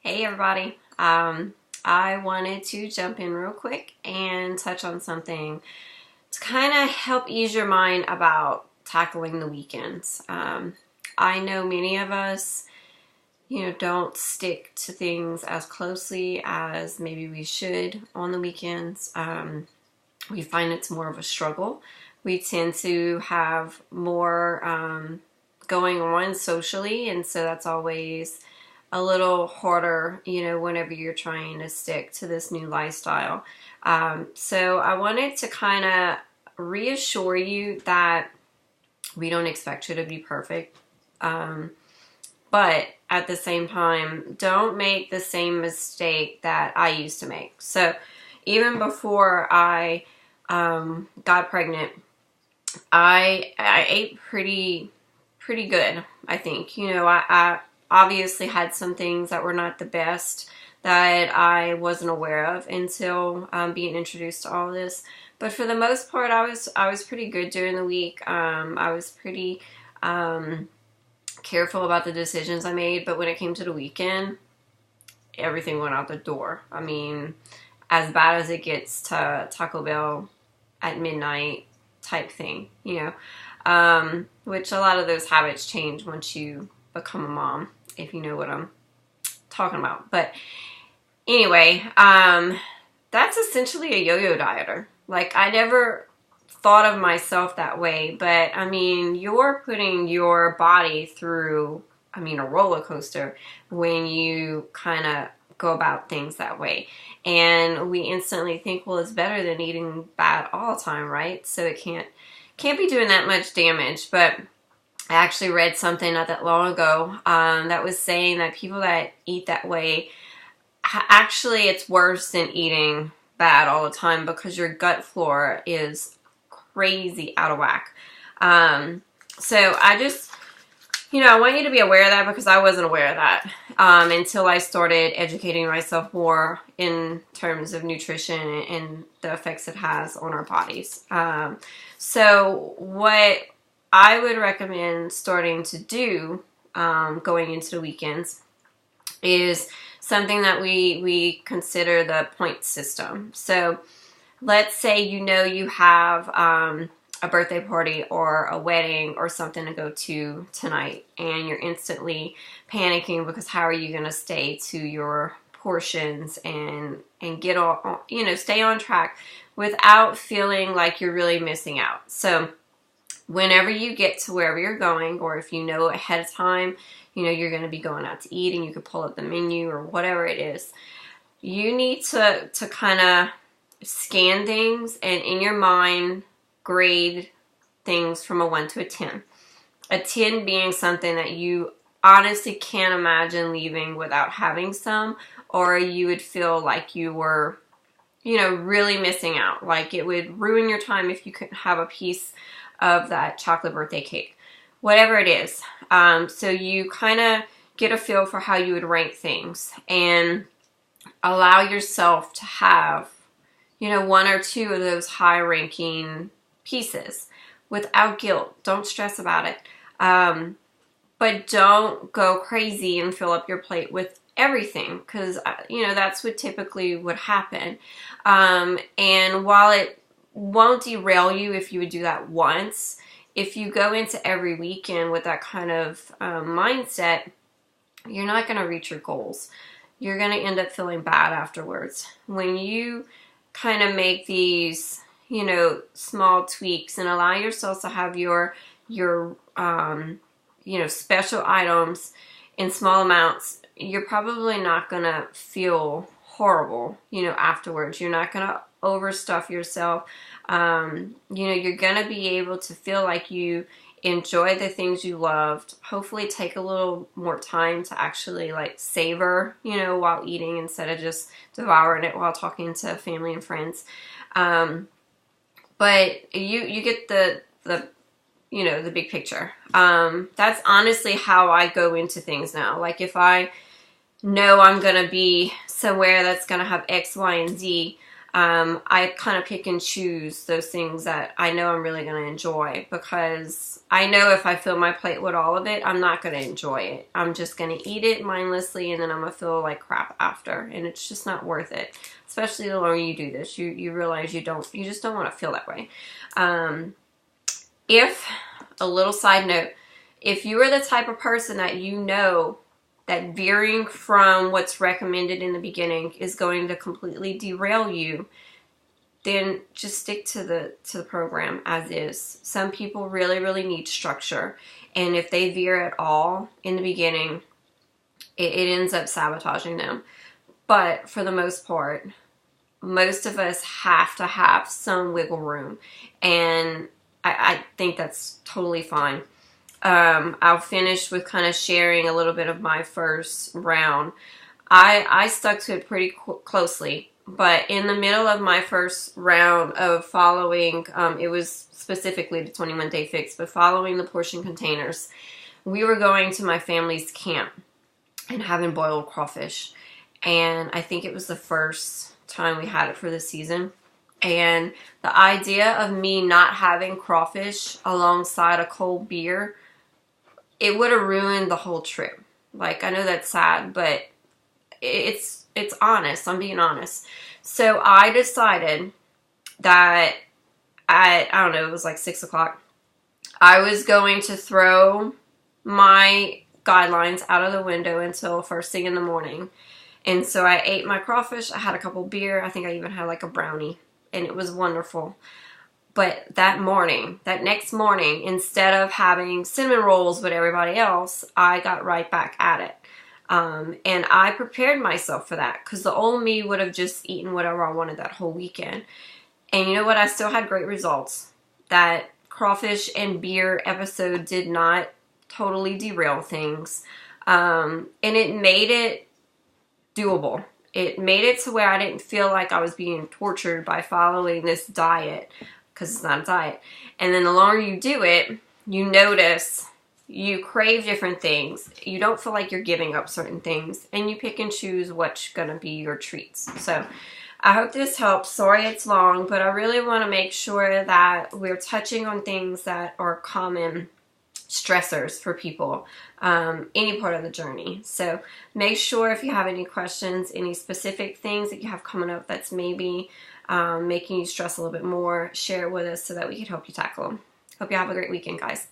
Hey everybody. I wanted to jump in real quick and touch on something to kind of help ease your mind about tackling the weekends. I know many of us, don't stick to things as closely as maybe we should on the weekends. We find it's more of a struggle. We tend to have more going on socially, and so that's always a little harder, whenever you're trying to stick to this new lifestyle. So I wanted to kind of reassure you that we don't expect you to be perfect. But at the same time, don't make the same mistake that I used to make. So even before I got pregnant, I ate pretty good, I think. I obviously had some things that were not the best that I wasn't aware of until being introduced to all this. But for the most part, I was pretty good during the week. I was pretty careful about the decisions I made. But when it came to the weekend, everything went out the door. I mean, as bad as it gets to Taco Bell at midnight type thing, which a lot of those habits change once you become a mom, if you know what I'm talking about. But anyway, that's essentially a yo-yo dieter. Like, I never thought of myself that way, but I mean, you're putting your body through, a roller coaster when you kind of go about things that way. And we instantly think, well, it's better than eating bad all the time, right? So it can't be doing that much damage. But I actually read something not that long ago that was saying that people that eat that way, actually it's worse than eating bad all the time because your gut flora is crazy out of whack. So I just, I want you to be aware of that, because I wasn't aware of that until I started educating myself more in terms of nutrition and the effects it has on our bodies. So what I would recommend starting to do going into the weekends is something that we consider the point system. So let's say you have a birthday party or a wedding or something to go to tonight, and you're instantly panicking because how are you going to stay to your portions and get all, stay on track without feeling like you're really missing out. So whenever you get to wherever you're going, or if you know ahead of time, you're going to be going out to eat and you can pull up the menu or whatever it is, you need to kind of scan things and in your mind grade things from a 1 to a 10. A 10 being something that you honestly can't imagine leaving without having some, or you would feel like you were, really missing out. Like it would ruin your time if you couldn't have a piece of that chocolate birthday cake, whatever it is. So you kind of get a feel for how you would rank things and allow yourself to have, 1 or 2 of those high ranking pieces without guilt. Don't stress about it. But don't go crazy and fill up your plate with everything, because, that's what typically would happen. And while it won't derail you if you would do that once, if you go into every weekend with that kind of mindset, you're not going to reach your goals. You're going to end up feeling bad afterwards. When you kind of make these, small tweaks and allow yourself to have your special items in small amounts, you're probably not going to feel horrible, afterwards. You're not going to overstuff yourself. You're going to be able to feel like you enjoy the things you loved. Hopefully take a little more time to actually savor, while eating, instead of just devouring it while talking to family and friends. But you get the big picture. That's honestly how I go into things now. Like if I know I'm going to be somewhere that's going to have X, Y, and Z, I kind of pick and choose those things that I know I'm really going to enjoy, because I know if I fill my plate with all of it, I'm not going to enjoy it. I'm just going to eat it mindlessly, and then I'm going to feel like crap after, and it's just not worth it. Especially the longer you do this, you realize you just don't want to feel that way. If, a little side note, if you are the type of person that you know that veering from what's recommended in the beginning is going to completely derail you, then just stick to the program as is. Some people really, really need structure, and if they veer at all in the beginning, it ends up sabotaging them. But for the most part, most of us have to have some wiggle room, and I think that's totally fine. I'll finish with kind of sharing a little bit of my first round. I stuck to it pretty closely, but in the middle of my first round of following, it was specifically the 21-day fix, but following the portion containers, we were going to my family's camp and having boiled crawfish. And I think it was the first time we had it for the season. And the idea of me not having crawfish alongside a cold beer, it would have ruined the whole trip. Like, I know that's sad, but it's honest. I'm being honest. So I decided that I don't know, it was like 6 o'clock. I was going to throw my guidelines out of the window until first thing in the morning. And so I ate my crawfish. I had a couple beer. I think I even had like a brownie, and it was wonderful. But that next morning, instead of having cinnamon rolls with everybody else, I got right back at it. And I prepared myself for that, because the old me would have just eaten whatever I wanted that whole weekend. And you know what? I still had great results. That crawfish and beer episode did not totally derail things. And it made it doable. It made it to where I didn't feel like I was being tortured by following this diet, because it's not a diet. And then the longer you do it, you notice you crave different things. You don't feel like you're giving up certain things, and you pick and choose what's going to be your treats. So I hope this helps. Sorry it's long, but I really want to make sure that we're touching on things that are common stressors for people, any part of the journey. So make sure, if you have any questions, any specific things that you have coming up that's maybe making you stress a little bit more, share it with us so that we can help you tackle them. Hope you have a great weekend, guys.